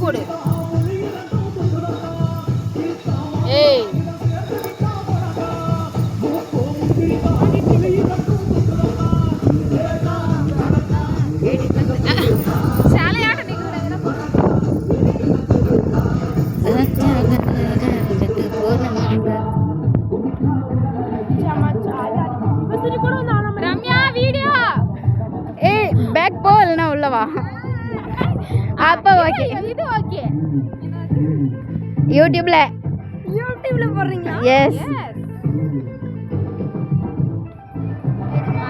கொடு. ஏய் ரம்யா வீடியோ. ஏய் பேக் போ இல்லைனா உள்ளவா. அப்போ ஓகே. இது ஓகே. யூடியூப்ல போடுறீங்களா? எஸ்.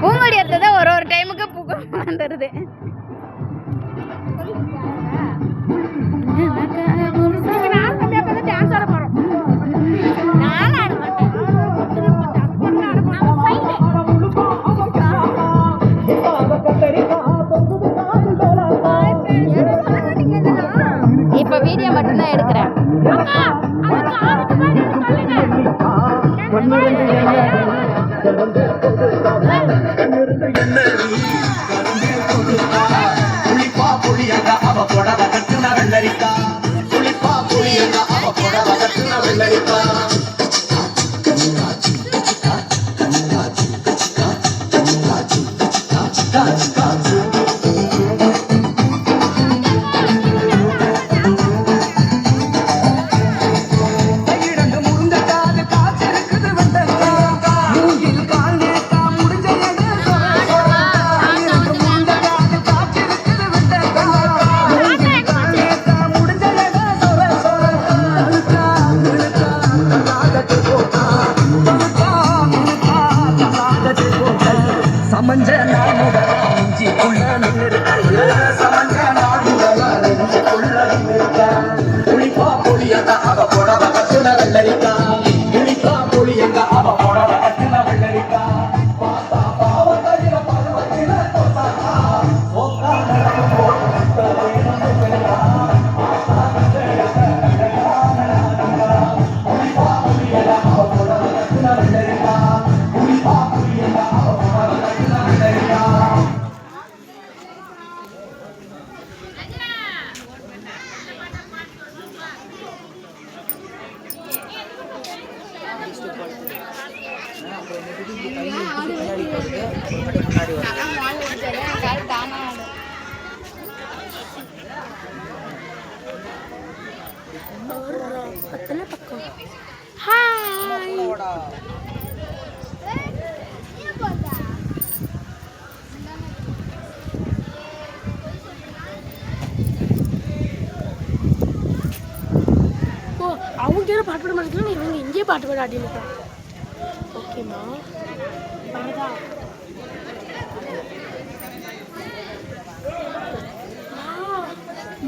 பூங்கொடி எடுத்ததை ஒரு டைமுக்கு பூக்க வந்துடுது. இப்ப வீடியோ மட்டும்தான் எடுக்கிறேன். அவங்க யாரும் பாட்டு பாட மாட்டேங்கிறாங்க, இவங்க இங்கேயே பாட்டு பாட ஆடினுக்கா. ஓகேம்மா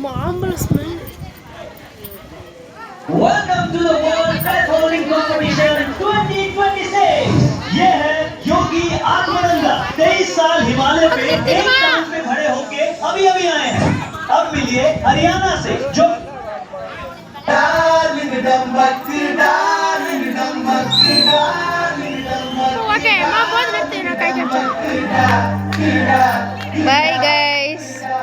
மாம்பழ smell. Welcome to the World Pet Holding Competition 2026. ये है योगी आत्मानंदा। 23 साल हिमालय पे एक टांग पे खड़े होके अभी आए हैं। अब मिलिए हरियाणा से जो ओके मां बहुत लगते हैं ना कहीं बाय गाइस।